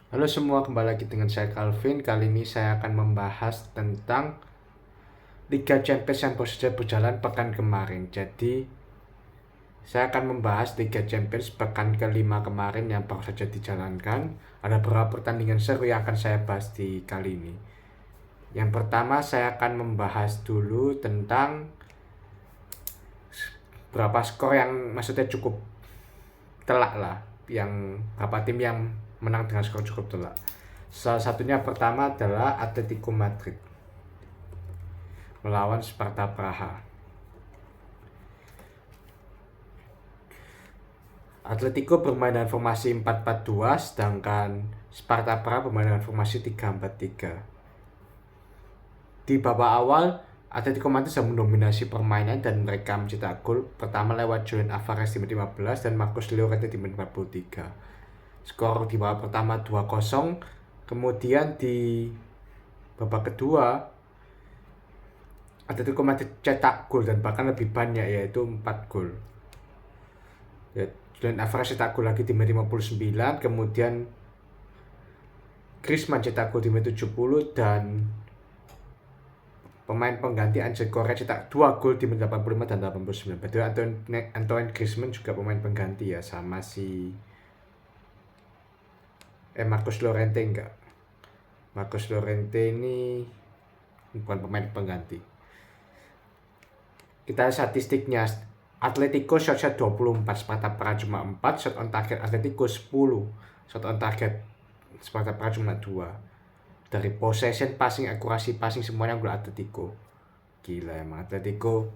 Halo semua, kembali lagi dengan saya Calvin. Kali ini saya akan membahas tentang Liga Champions yang baru saja berjalan pekan kemarin. Jadi, saya akan membahas Liga Champions pekan kelima kemarin yang baru saja dijalankan. Ada beberapa pertandingan seru yang akan saya bahas di kali ini. Yang pertama, saya akan membahas dulu tentang berapa skor yang maksudnya cukup telak lah. Yang berapa tim yang menang dengan skor cukup telak. Salah satunya pertama adalah Atletico Madrid melawan Sparta Praha. Atletico bermain dengan formasi 4-4-2, sedangkan Sparta Praha bermain dengan formasi 3-4-3. Di babak awal, Atletico Madrid sudah mendominasi permainan dan mereka mencetak gol pertama lewat Julian Alvarez di menit 15 dan Marcos Llorente di menit 43. Skor di babak pertama 2-0, kemudian di babak kedua Atletico Madrid cetak gol dan bahkan lebih banyak, yaitu 4 gol. Ya, Julian Alvarez cetak gol lagi di menit 59, kemudian Griezmann cetak gol di menit 70 dan pemain pengganti Angel Correa cetak 2 gol di menit 85 dan 89. Betul, Antoine Griezmann juga pemain pengganti ya, sama si Marcos Llorente enggak. Marcos Llorente ini bukan pemain pengganti. Kita statistiknya, Atletico shot 24, Sparta Praha cuma 4, shot on target Atletico 10, shot on target Sparta Praha cuma 2. Dari possession, passing, akurasi passing semuanya gol Atletico. Gila emang Atletico.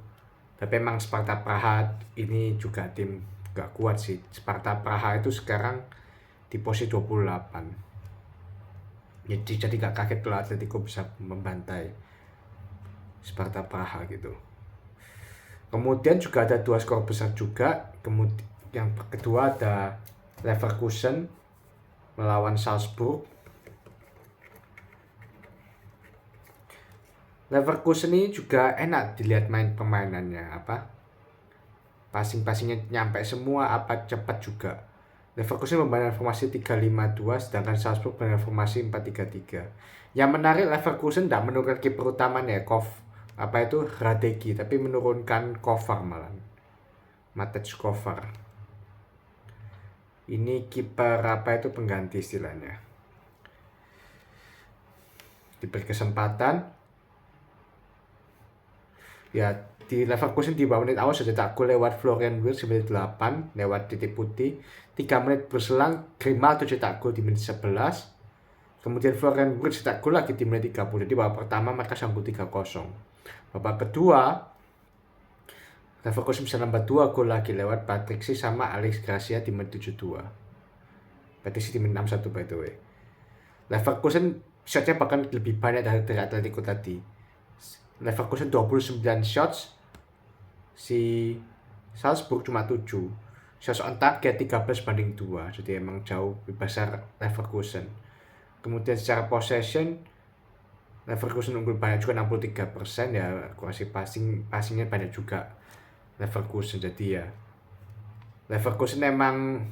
Tapi emang Sparta Praha ini juga tim gak kuat sih. Sparta Praha itu sekarang di posisi 28. Jadi gak kaget kalau Atletico bisa membantai Sparta Praha gitu. Kemudian juga ada 2 skor besar juga. Kemudian yang kedua ada Leverkusen melawan Salzburg. Leverkusen ini juga enak dilihat main permainannya, passingnya nyampe semua, cepat juga. Leverkusen membangun formasi 3-5-2, sedangkan Salzburg membangun formasi 4-3-3. Yang menarik, Leverkusen tidak menurunkan kiper utamanya Hradecki, tapi menurunkan Kovar malah, Matej Kovar. Ini kiper pengganti istilahnya. Diberi kesempatan. Ya, di Leverkusen di bawah menit awal sudah cetak gol lewat Florian Wirtz di menit 8 lewat titik putih. 3 menit berselang Grimaldo cetak gol di menit 11. Kemudian Florian Wirtz cetak gol lagi di menit 30. Jadi babak pertama mereka sanggup 3-0. Babak kedua Leverkusen bisa nambah 2 gol lagi lewat Patrick Schick sama Alex Garcia di menit 72. Patrick Schick di menit 61 by the way. Leverkusen shotnya bahkan lebih banyak dari Atletico tadi. Leverkusen 29 shots, si Salzburg cuma 7. Shots on target 13-2, jadi emang jauh lebih besar Leverkusen. Kemudian secara possession, Leverkusen unggul banyak juga 63%, ya akurasi passingnya banyak juga Leverkusen. Jadi ya Leverkusen emang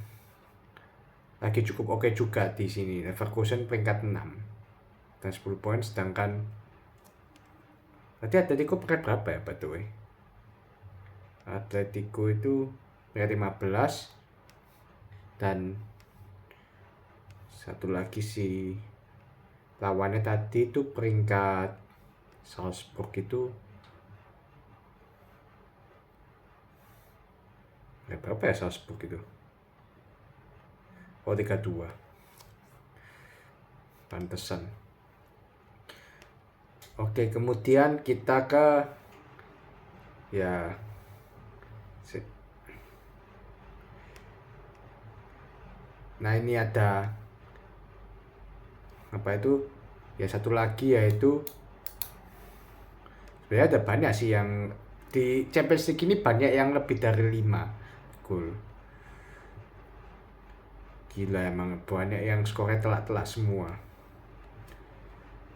lagi cukup oke juga di sini. Leverkusen peringkat 6 dan 10 poin, sedangkan berarti Atletico peringkat berapa ya by the way? Atletico itu peringkat 15 dan satu lagi si lawannya tadi itu peringkat Salzburg itu berapa ya Salzburg itu? Oh, 32. Pantesan. Oke, kemudian kita ke nah ini ada satu lagi, yaitu sebenarnya ada banyak sih yang di Champions League ini, banyak yang lebih dari 5 gol. Gila emang, banyak yang skornya telak-telak semua.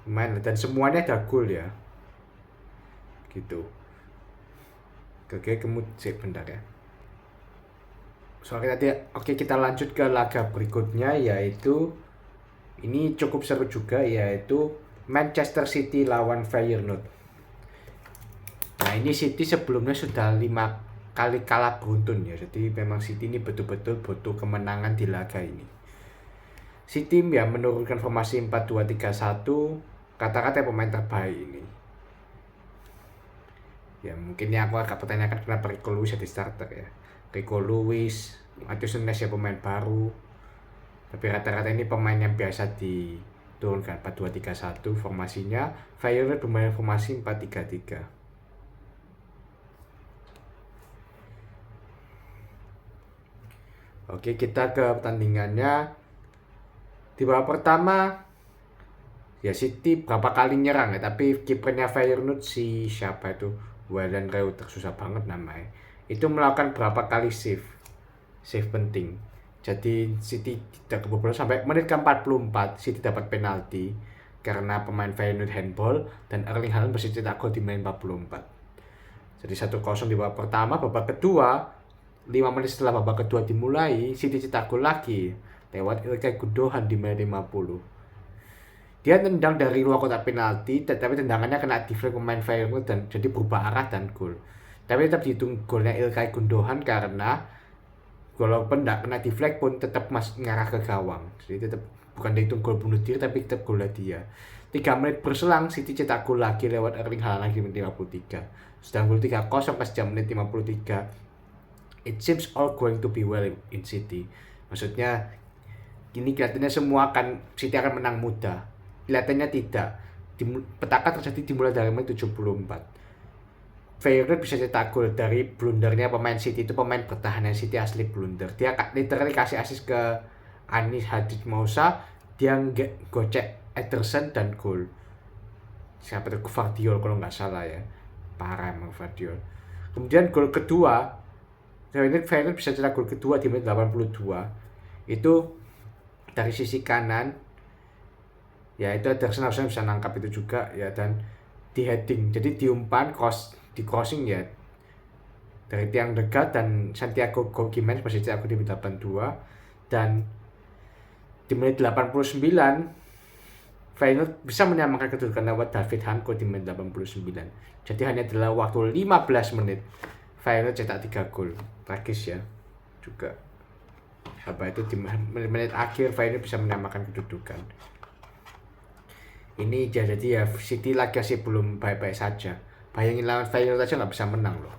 Main dan semuanya ada gol ya. Gitu. Oke, kemudian bentar ya. Oke, kita lanjut ke laga berikutnya, yaitu Ini cukup seru juga, yaitu Manchester City lawan Feyenoord. Nah, ini City sebelumnya sudah 5 kali kalah beruntun ya. Jadi memang City ini betul-betul butuh kemenangan di laga ini. City ya menurunkan formasi 4-2-3-1, kata-kata pemain terbaik ini. Ya mungkin ya aku agak pertanyakan kenapa Rico Lewis jadi starter ya. Rico Lewis, Matheus Nunes ya pemain baru. Tapi rata-rata ini pemain yang biasa diturunkan 4-2-3-1 formasinya. Feyenoord bermain formasi 4-3-3. Oke, kita ke pertandingannya. Di babak pertama ya City berapa kali nyerang ya, tapi kipernya Feyenoord si siapa itu, Wayland Reuter, susah banget namanya, itu melakukan berapa kali save penting. Jadi City tidak kebobolan sampai menit ke-44. City dapat penalti karena pemain Feyenoord handball dan Erling Haaland berhasil cetak gol di menit 44. Jadi 1-0 di babak pertama. Babak kedua, 5 menit setelah babak kedua dimulai, City cetak gol lagi lewat Ilkay Gundogan di menit 50. Dia tendang dari luar kotak penalti, tetapi tendangannya kena deflect pemain Feyenoord dan jadi berubah arah dan gol. Tapi tetap dihitung golnya Ilkay Gundogan karena walaupun tidak kena deflect pun tetap mengarah ke gawang. Jadi tetap bukan dihitung gol bunuh diri, tapi tetap golnya dia. 3 menit berselang, City cetak gol lagi lewat Erling Haaland di menit 53. Sedang gol 3-0 pas jam menit 53. It seems all going to be well in City. Maksudnya ini kelihatannya semua City akan menang mudah. Kelihatannya tidak. Petaka terjadi dimulai dari menit 74. Feyenoord bisa cetak gol dari blundernya pemain City. Itu pemain pertahanan City asli blunder. Dia literally kasih assist ke Anis Hadid Moussa, dia gocek Ederson dan gol. Siapa itu, Gvardiol kalau nggak salah ya. Parah emang Gvardiol. Kemudian gol kedua, Feyenoord bisa cetak gol kedua di menit 82. Itu dari sisi kanan. Ya itu Ederson harusnya bisa nangkap itu juga ya, dan di heading, jadi diumpan di crossing ya dari tiang dekat, dan Santiago Giménez masih cetak di menit 82. Dan di menit 89 Feyenoord bisa menyamakan kedudukan lewat David Hanko di menit 89. Jadi hanya dalam waktu 15 menit Feyenoord cetak 3 gol. Tragis ya juga. Apa itu di menit akhir Feyenoord bisa menyamakan kedudukan. Ini jadi ya City lagi sih belum baik-baik saja. Bayangin lawan Feyenoord aja nggak bisa menang loh.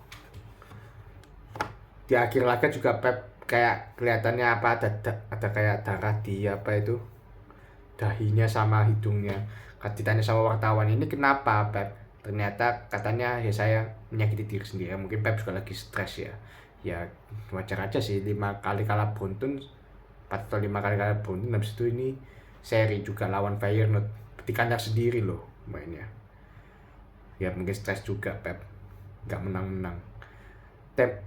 Di akhir laga juga Pep kayak kelihatannya apa, ada kayak darah di apa itu dahinya sama hidungnya. Ditanya sama wartawan, ini kenapa Pep? Ternyata katanya ya saya menyakiti diri sendiri. Mungkin Pep juga lagi stres ya. Ya wajar aja sih, 5 kali kalah beruntun, 4 atau 5 kali kalah beruntun. Habis itu ini seri juga lawan Feyenoord di kandang sendiri loh mainnya. Ya mungkin stres juga Pep, nggak menang-menang.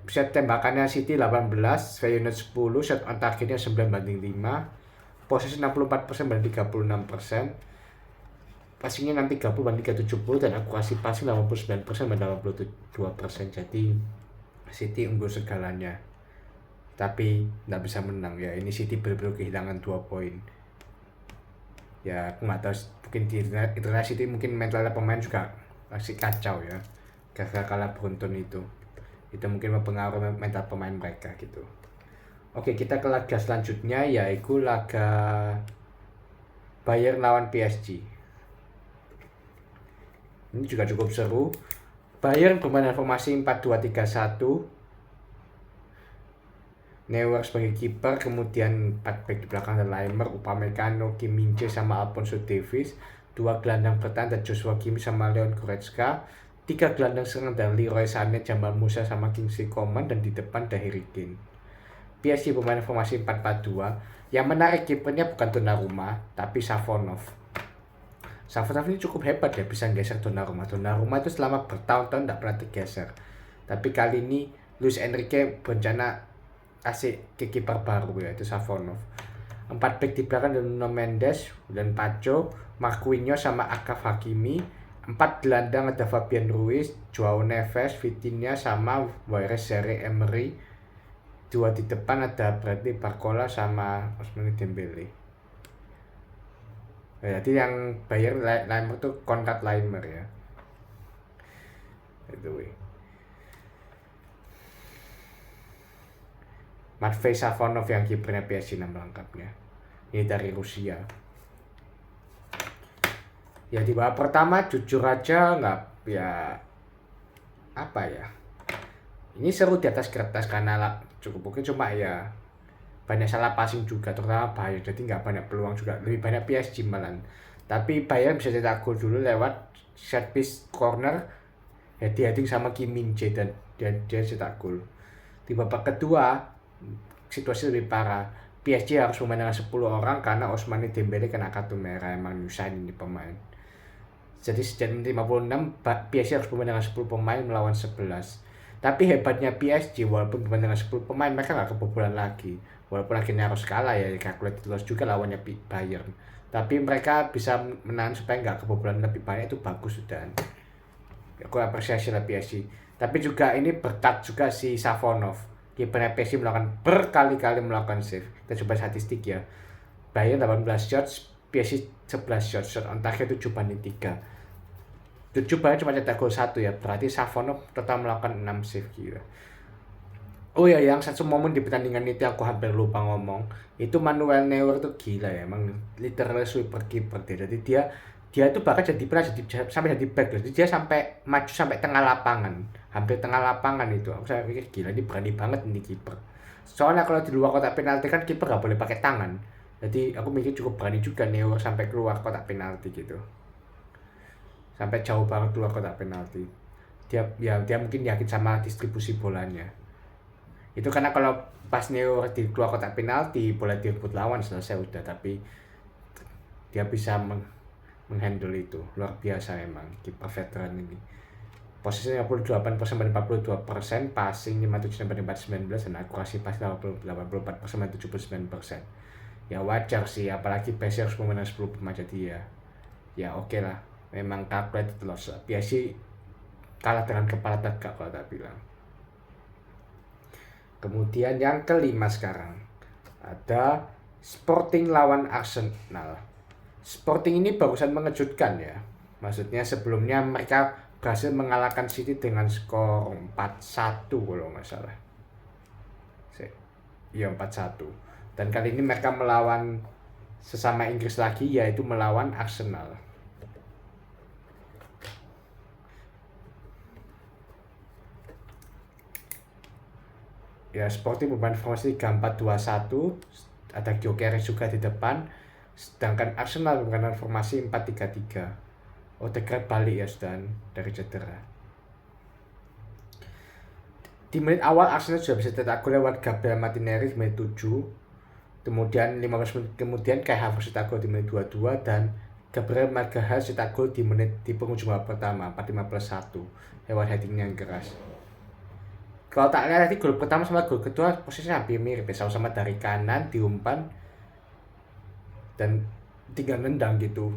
Shot tembakannya City 18, Feyenoord 10, shot on targetnya 9-5, posisi 64% banding 36%, passingnya 30 banding 70, dan akurasi passing 89% banding 82%. Jadi City unggul segalanya, tapi nggak bisa menang ya. Ini City benar-benar kehilangan 2 poin. Ya aku nggak tahu, mungkin di internet City mungkin mentalnya pemain juga masih kacau ya, gara-gara kalah beruntun itu mungkin mempengaruhi mental pemain mereka gitu. Oke, kita ke laga selanjutnya, yaitu laga Bayern lawan PSG. Ini juga cukup seru. Bayern bermain formasi 4-2-3-1. Neuer sebagai kiper, kemudian 4 back di belakang ada Laimer, Upamecano, Kim Min-jae sama Alphonso Davies. 2 gelandang bertahan ada Joshua Kimmich sama Leon Goretzka. 3 gelandang serang ada Leroy Sané, Jamal Musiala sama Kingsley Coman, dan di depan ada Harry Kane. PSG bermain formasi 4-4-2. Yang menarik kipernya bukan Donnarumma, tapi Savonov. Savonov ini cukup hebat ya, bisa geser Donnarumma. Donnarumma itu selama bertahun-tahun tidak pernah digeser. Tapi kali ini Luis Enrique berencana kasih ke kiper baru ya, itu Savonov. 4 back di belakang ada Nuno Mendes dan Pacho, Marquinhos sama Achraf Hakimi. 4 gelandang ada Fabian Ruiz, Joao Neves, Vitinha sama Zaire Emery. 2 di depan ada Bradley Barcola sama Ousmane Dembele. Jadi yang Bayern Laimer tuh Konrad Laimer ya. Itu weh. Matvei Safonov yang kipernya PSG nama lengkapnya. Ini dari Rusia. Ya di babak pertama jujur aja nggak ya apa ya. Ini seru di atas kertas karena cukup mungkin cuma ya banyak salah passing juga terutama Bayern, jadi nggak banyak peluang juga, lebih banyak PSG malah. Tapi Bayern bisa cetak gol dulu lewat set piece corner heading sama Kim Min Jae dan dia cetak gol. Di babak kedua situasi lebih parah. PSG harus bermain dengan 10 orang karena Ousmane Dembele kena kartu merah, emang nyusahin ini pemain. Jadi sejak menit 56 PSG harus bermain dengan 10 pemain melawan 11. Tapi hebatnya PSG walaupun bermain dengan 10 pemain mereka nggak kebobolan lagi. Walaupun akhirnya harus kalah ya, calculated loss juga lawannya Bayern. Tapi mereka bisa menahan supaya nggak kebobolan lebih banyak, itu bagus sudah. Aku apresiasi lah PSG. Tapi juga ini berkat juga si Safonov. Kipernya PSG melakukan berkali-kali melakukan save. Kita coba statistik ya. Bayern 18 shots, PSG 11 shots. Shot on target 7-3. 7 Bayern cuma cetak gol 1 ya. Berarti Safonov total melakukan 6 save gila. Oh ya, yang satu momen di pertandingan itu aku hampir lupa ngomong. Itu Manuel Neuer tuh gila ya, emang literal sweeper keeper dia. Jadi dia tuh bahkan sampai jadi back, jadi dia sampai maju sampai tengah lapangan, hampir tengah lapangan itu. Aku saya pikir gila, ini berani banget ini kiper. Soalnya kalau di luar kotak penalti kan kiper gak boleh pakai tangan. Jadi aku mikir cukup berani juga Neuer sampai keluar kotak penalti gitu. Sampai jauh banget keluar kotak penalti. Dia mungkin yakin sama distribusi bolanya. Itu karena kalau pas Neuer di keluar kotak penalti bola direbut lawan selesai udah, tapi dia bisa menghandle itu luar biasa memang kiper veteran ini. Posisinya 58% banding 42%, passing 57 banding 19 dan akurasi pas 84% banding 79%. Ya wajar sih, apalagi PSG harus memenang 10 pemain, jadi ya oke lah. Memang calculated loss. PSG kalah dengan kepala tegak kalau tak bilang. Kemudian yang kelima sekarang ada Sporting lawan Arsenal. Sporting ini barusan mengejutkan ya. Maksudnya sebelumnya mereka berhasil mengalahkan City dengan skor 4-1 kalau nggak salah. Iya 4-1. Dan kali ini mereka melawan sesama Inggris lagi, yaitu melawan Arsenal. Ya, Sporting bermain formasi 3-4-2-1, ada Gyökeres juga di depan, sedangkan Arsenal menggunakan formasi 4-3-3. Odegaard balik ya sudah dari cedera. Di menit awal Arsenal sudah bisa cetak gol lewat Gabriel Martinelli di menit 7. Kemudian 15 menit kemudian Kai Havertz cetak gol di menit 22 dan Gabriel Magalhaes cetak gol di penghujung babak pertama 45+1 lewat headingnya yang keras. Kalau tak lihat tadi gol pertama sama gol kedua posisinya hampir mirip ya, sama-sama dari kanan diumpan dan tinggal nendang gitu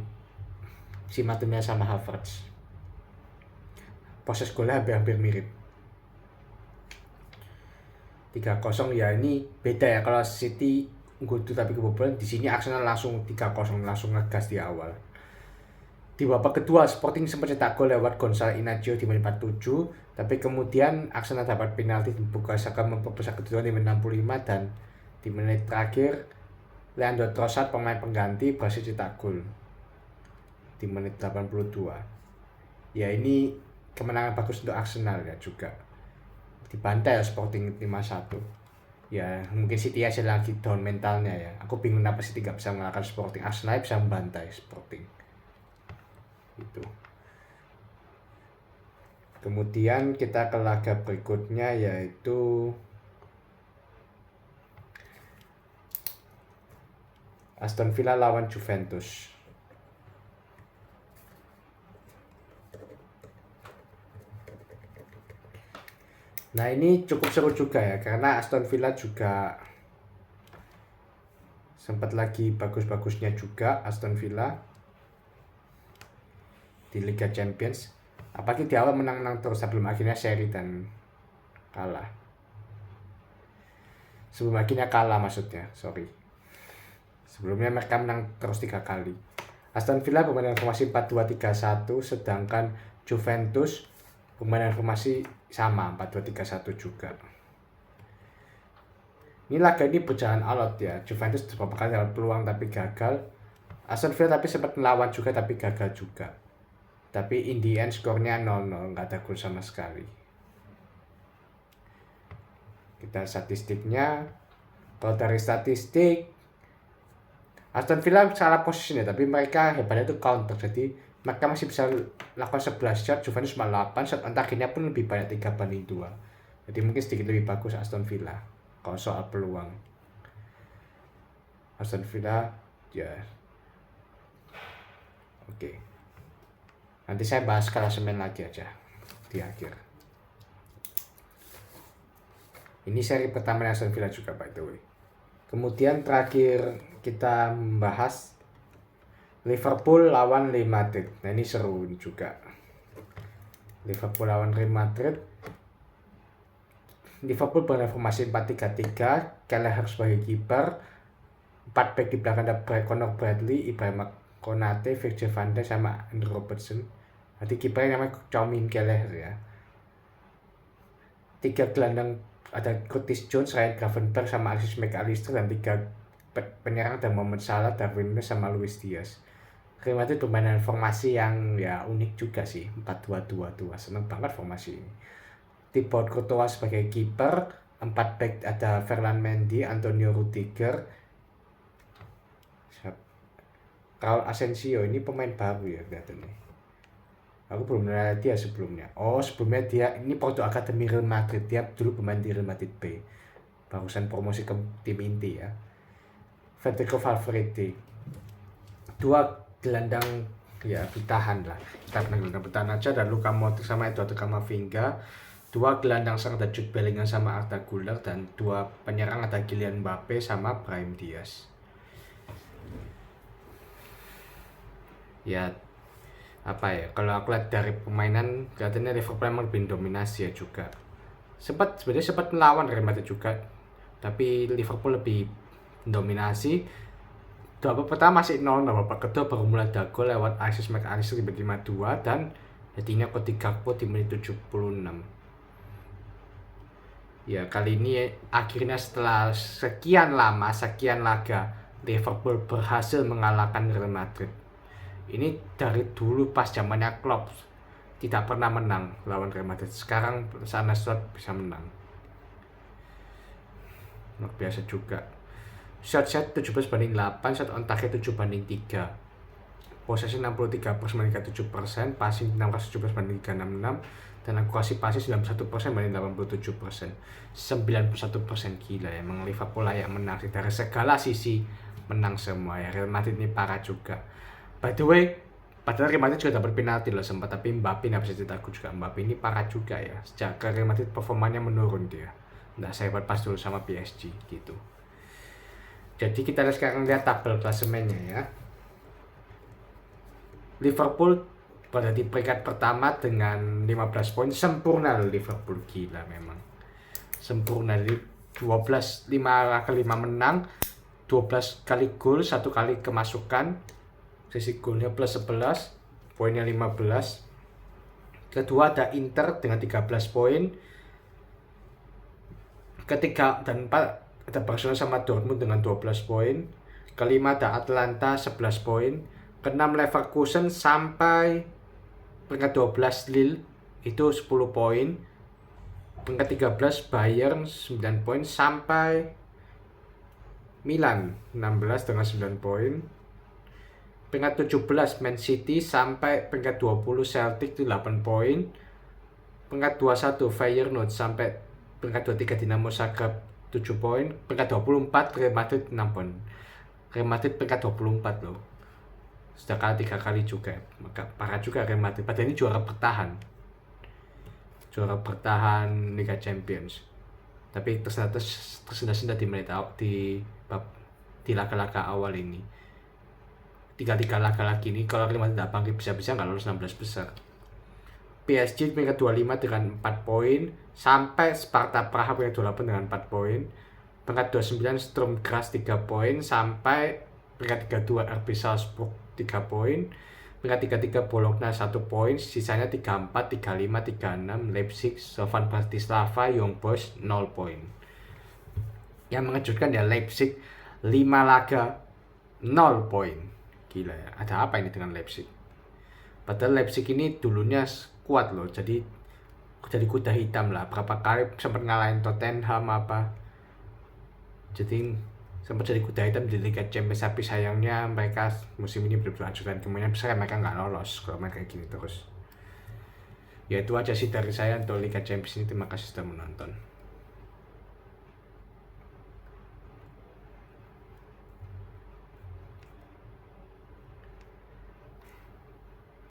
si Martinelli sama Havertz. Proses golnya hampir mirip. 3-0 ya, ini beda ya, kalau City unggul tapi kebobolan, di sini Arsenal langsung 3-0 langsung ngegas di awal. Di babak kedua Sporting sempat cetak gol lewat Gonzalo Inacio di menit 47, tapi kemudian Arsenal dapat penalti dan Bukayo Saka memperbesar kedudukan di menit 65 dan di menit terakhir Leandro Trossard pemain pengganti berhasil cetak gol di menit 82. Ya ini kemenangan bagus untuk Arsenal ya juga. Dibantai ya Sporting 5-1. Ya mungkin City aja lagi down mentalnya ya. Aku bingung kenapa City gak bisa mengalahkan Sporting. Arsenal bisa membantai Sporting. Itu. Kemudian kita ke laga berikutnya yaitu Aston Villa lawan Juventus. Nah ini cukup seru juga ya, karena Aston Villa juga sempat lagi bagus-bagusnya juga Aston Villa di Liga Champions. Apalagi di awal menang-menang terus sebelum akhirnya seri dan kalah. Sebelumnya kalah maksudnya, sorry. Sebelumnya mereka menang terus 3 kali. Aston Villa permainan formasi 4-2-3-1, sedangkan Juventus permainan formasi sama 4-2-3-1 juga. Ini laga ini berjalan alot ya. Juventus beberapa kali dapat peluang tapi gagal. Aston Villa tapi sempat melawan juga tapi gagal juga. Tapi in the end skornya 0-0, nggak ada gol sama sekali. Kita statistiknya. Kalau dari statistik, Aston Villa salah posisinya, tapi mereka hebatnya itu counter. Jadi mereka masih bisa lakukan 11 shot, Juventus cuma 8 shot, antaranya pun lebih banyak 3-2. Jadi mungkin sedikit lebih bagus Aston Villa kalau soal peluang. Aston Villa ya. Oke. Nanti saya bahas klasemen lagi aja di akhir. Ini seri pertama Aston Villa juga by the way. Kemudian terakhir kita membahas Liverpool lawan Real Madrid. Nah ini seru juga. Liverpool lawan Real Madrid. Liverpool berformasi 4-3-3. Kelleher sebagai kiper. 4 back di belakang ada Conor Bradley, Ibrahima Konate, Virgil van Dijk sama Andrew Robertson. Nanti kipernya namanya Chaumin Kelleher ya. 3 gelandang ada Curtis Jones, Ryan Gravenberch sama Alexis McAllister, dan 3 penyerang ada Mohamed Salah, Darwin Núñez sama Luis Diaz. Real Madrid permainan formasi yang ya unik juga sih, 4-2-2-2. Seneng banget formasi ini. Thibaut Courtois sebagai kiper, 4 back ada Ferland Mendy, Antonio Rudiger, Raul Asensio. Ini pemain baru ya kelihatannya. Aku belum lihat dia sebelumnya. Oh, sebelumnya dia ini produk Akademi Real Madrid. Dia dulu pemain di Real Madrid B. Barusan promosi ke tim inti ya. Federico Valverde. 2 gelandang ya bertahan lah. Kita gelandang bertahan aja, dan Luka Modric sama Eduardo Camavinga. 2 gelandang serang ada Jude Bellingham sama Arda Güler, dan 2 penyerang ada Kylian Mbappe sama Brahim Diaz. Ya apa ya, kalau aku lihat dari permainan kelihatannya Liverpool memang lebih dominasi ya juga. Sebenarnya sempat melawan Real Madrid juga, tapi Liverpool lebih dominasi. Babak pertama masih 0, babak kedua baru mulai ada gol lewat Alexis McAllister di menit 52 dan jadinya Cody Gakpo di menit 76. Ya kali ini akhirnya setelah sekian lama, sekian laga, Liverpool berhasil mengalahkan Real Madrid. Ini dari dulu pas zamannya Klopp tidak pernah menang lawan Real Madrid. Sekarang Arne Slot bisa menang. Luar biasa juga. Shot 17-8, shot on target 7-3. Possession 63%-37%, passing 617-366, dan akurasi passing 91%-87%. 91% gila ya. Emang Liverpool layak menang sih, dari segala sisi menang semua ya. Real Madrid ini parah juga. By the way, padahal Real Madrid juga dapat penalti loh sempat, tapi Mbappe nggak bisa cetak juga. Mbappe ini parah juga ya. Sejak Real Madrid performanya menurun dia. Nggak sehebat pas dulu sama PSG gitu. Jadi kita sekarang lihat tabel klasemennya ya. Liverpool pada di peringkat pertama dengan 15 poin, sempurna Liverpool, gila memang. Sempurna, 5 kali 5 menang, 12 kali gol, 1 kali kemasukan. Sisi golnya plus 11, poinnya 15. Kedua ada Inter dengan 13 poin. Ketiga dan 4 ada Barcelona sama Dortmund dengan 12 poin. Kelima ada Atlanta 11 poin. Keenam Leverkusen sampai peringkat 12 Lille itu 10 poin. Peringkat 13 Bayern 9 poin sampai Milan 16 dengan 9 poin. Peringkat 17 Man City sampai peringkat 20 Celtic itu 8 poin. Peringkat 21 Feyenoord sampai peringkat 23 Dinamo Zagreb 7 poin. Peringkat 24 Real Madrid 6 poin. Real Madrid peringkat 24 loh. Sudah kalah 3 kali juga. Maka parah juga Real Madrid. Padahal ini juara bertahan. Juara bertahan Liga Champions. Tapi tersendat-sendat di menit di laga-laga awal ini. 3 laga lagi ini kalau Real Madrid tidak bangkit bisa-bisa nggak lolos 16 besar. PSG peringkat 25 dengan 4 poin, sampai Sparta Praha peringkat 28 dengan 4 poin. Peringkat 29 Sturm Graz 3 poin, sampai Peringkat 32 RB Salzburg 3 poin. Peringkat 33 Bologna 1 poin. Sisanya 34, 35, 36 Leipzig, Slovan Bratislava, Young Boys 0 poin. Yang mengejutkan ya Leipzig 5 laga 0 poin. Gila ya, ada apa ini dengan Leipzig? Padahal Leipzig ini dulunya kuat loh, jadi kuda hitam lah. Berapa kali sempat ngalahin Tottenham apa. Jadi sempat jadi kuda hitam di Liga Champions, tapi sayangnya mereka musim ini benar-benar hancurkan. Kemungkinan besar mereka nggak lolos kalau mereka kayak gini terus. Ya itu aja sih dari saya untuk Liga Champions ini. Terima kasih sudah menonton.